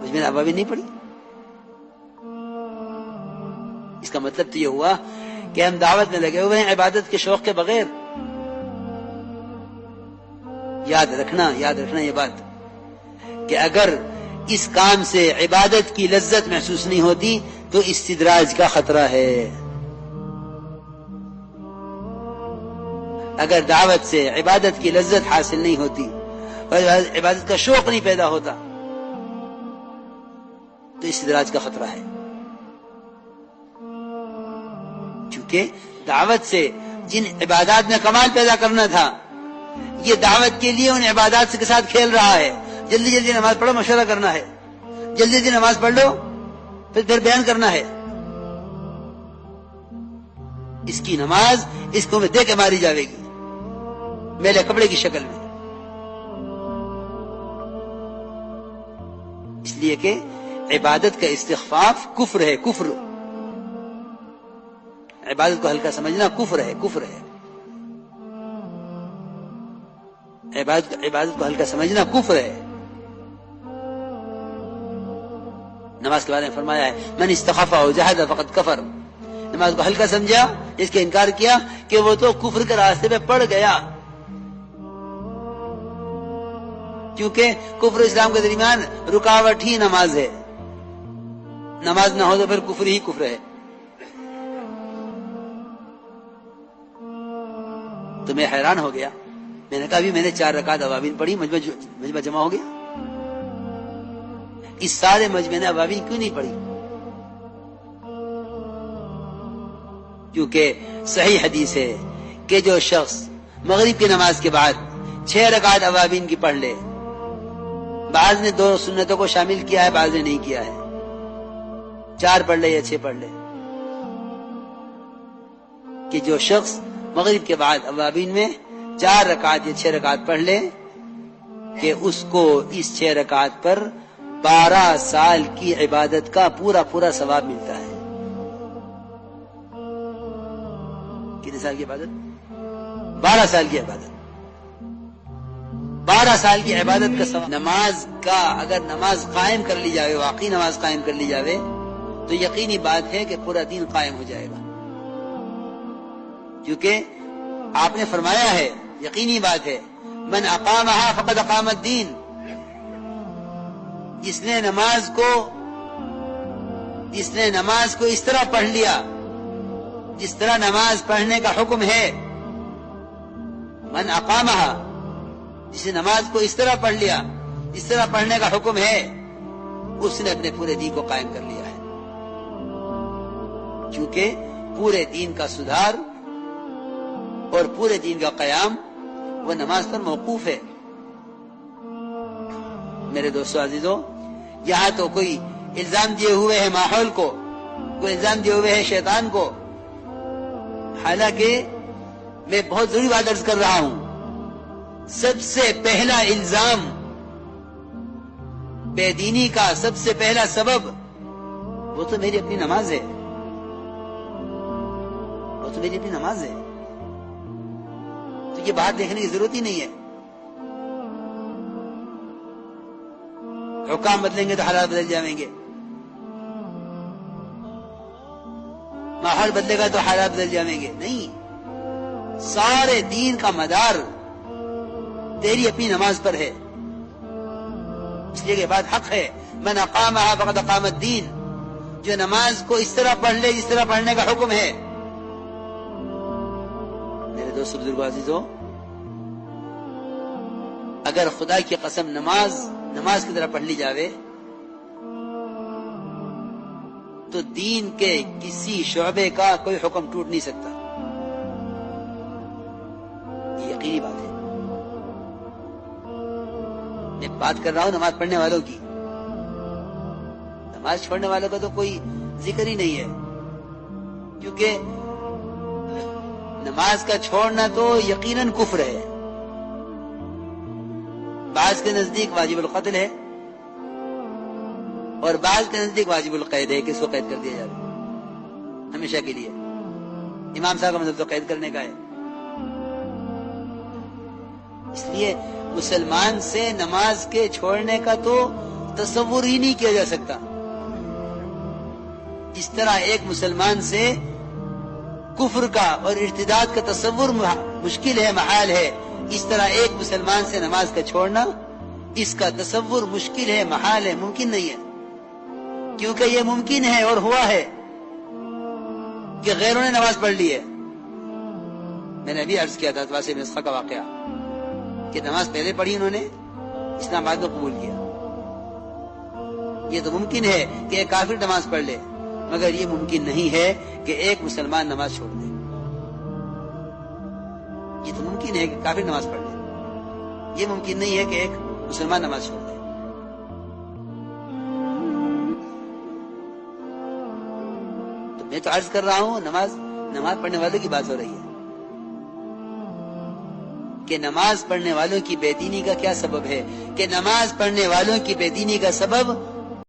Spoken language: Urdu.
مجھ میں ابوابین نہیں پڑھی. اس کا مطلب تو یہ ہوا کہ ہم دعوت میں لگے ہوئے ہیں عبادت کے شوق کے بغیر. یاد رکھنا یہ بات کہ اگر اس کام سے عبادت کی لذت محسوس نہیں ہوتی تو استدراج کا خطرہ ہے. اگر دعوت سے عبادت کی لذت حاصل نہیں ہوتی اور عبادت کا شوق نہیں پیدا ہوتا تو استدراج کا خطرہ ہے. چونکہ دعوت سے جن عبادات میں کمال پیدا کرنا تھا یہ دعوت کے لیے ان عبادات کے ساتھ کھیل رہا ہے. جلدی جلدی نماز پڑھو، مشورہ کرنا ہے. جلدی جلدی نماز پڑھ لو، پھر بیان کرنا ہے. اس کی نماز اس کو میں دے کے ماری جاوے گی میلے کپڑے کی شکل میں. اس لیے کہ عبادت کا استخفاف کفر ہے. کفر عبادت کو ہلکا سمجھنا کفر ہے. عبادت کو ہلکا سمجھنا کفر ہے. نماز کے بارے میں فرمایا ہے من استخف او جہد فقد کفر. نماز کو ہلکا سمجھا، اس کے انکار کیا کہ وہ تو کفر کے راستے پہ پڑ گیا. کیونکہ کفر اسلام کے درمیان رکاوٹ ہی نماز ہے. نماز نہ ہو تو پھر کفر ہی کفر ہے. تو میں حیران ہو گیا. میں نے کہا ابھی میں نے 4 رکعت اوابین پڑھی، مجمع جمع ہو گیا. اس سارے مجمع نے اوابین کیوں نہیں پڑھی؟ کیونکہ صحیح حدیث ہے کہ جو شخص مغرب کی نماز کے بعد 6 رکعت اوابین کی پڑھ لے، بعض نے 2 سنتوں کو شامل کیا ہے، بعض نے نہیں کیا ہے، 4 پڑھ لے یا 6 پڑھ لے، کہ جو شخص مغرب کے بعد اوابین میں 4 رکعت یا 6 رکعت پڑھ لے کہ اس کو اس 6 رکعت پر 12 سال کی عبادت کا پورا ثواب ملتا ہے. کتنے سال کی عبادت؟ 12 سال کی عبادت. 12 سال کی عبادت کا ثواب. نماز کا اگر نماز قائم کر لی جائے، واقعی نماز قائم کر لی جائے تو یقینی بات ہے کہ پورا دین قائم ہو جائے گا. کیونکہ آپ نے فرمایا ہے، یقینی بات ہے، من اقامها فقد اقام الدین. جس نے نماز کو اس طرح پڑھ لیا جس طرح نماز پڑھنے کا حکم ہے، من اقامها، جس نے نماز کو اس طرح پڑھ لیا اس طرح پڑھنے کا حکم ہے، اس نے اپنے پورے دین کو قائم کر لیا ہے. کیونکہ پورے دین کا سدھار اور پورے دین کا قیام وہ نماز پر موقوف ہے. میرے دوستو عزیزو، یہاں تو کوئی الزام دیے ہوئے ہے ماحول کو، کوئی الزام دیے ہوئے ہے شیطان کو. حالانکہ میں بہت ضروری بات عرض کر رہا ہوں، سب سے پہلا الزام بے دینی کا، سب سے پہلا سبب وہ تو میری اپنی نماز ہے. تو یہ بات دیکھنے کی ضرورت ہی نہیں ہے. حکام بدلیں گے تو حالات بدل جائیں گے، ماحول بدلے گا تو حالات بدل جائیں گے. نہیں، سارے دین کا مدار تیری اپنی نماز پر ہے. اس لیے کہ بات حق ہے، من اقامها فقد اقام الدین. جو نماز کو اس طرح پڑھ لے جس طرح پڑھنے کا حکم ہے. میرے دوست بزرگوں عزیزو، اگر خدا کی قسم نماز کی طرح پڑھ لی جاوے تو دین کے کسی شعبے کا کوئی حکم ٹوٹ نہیں سکتا. یہ یقینی بات ہے. میں بات کر رہا ہوں نماز پڑھنے والوں کی، نماز چھوڑنے والوں کا تو کوئی ذکر ہی نہیں ہے. کیونکہ نماز کا چھوڑنا تو یقیناً کفر ہے. بعض کے نزدیک واجب القتل ہے اور بعض کے نزدیک واجب القید ہے کہ اس کو قید کر دیا جائے ہمیشہ کے لیے. امام صاحب کا مطلب تو قید کرنے کا ہے. اس لیے مسلمان سے نماز کے چھوڑنے کا تو تصور ہی نہیں کیا جا سکتا. اس طرح ایک مسلمان سے کفر کا اور ارتداد کا تصور مشکل ہے، محال ہے، اس طرح ایک مسلمان سے نماز کا چھوڑنا، اس کا تصور مشکل ہے، محال ہے، ممکن نہیں ہے. کیونکہ یہ ممکن ہے اور ہوا ہے کہ غیروں نے نماز پڑھ لی ہے. میں نے ابھی عرض کیا تھا واسع بن اسحاق کا واقعہ کہ نماز پہلے پڑھی انہوں نے، اسلام بعد میں قبول کیا. یہ تو ممکن ہے کہ ایک کافر نماز پڑھ لے، مگر یہ ممکن نہیں ہے کہ ایک مسلمان نماز چھوڑ دے. یہ تو ممکن ہے کہ کافر نماز پڑھ لے، یہ ممکن نہیں ہے کہ ایک مسلمان نماز چھوڑ دے. تو میں تو عرض کر رہا ہوں نماز پڑھنے والوں کی بات ہو رہی ہے کہ نماز پڑھنے والوں کی بے دینی کا کیا سبب ہے، کہ نماز پڑھنے والوں کی بے دینی کا سبب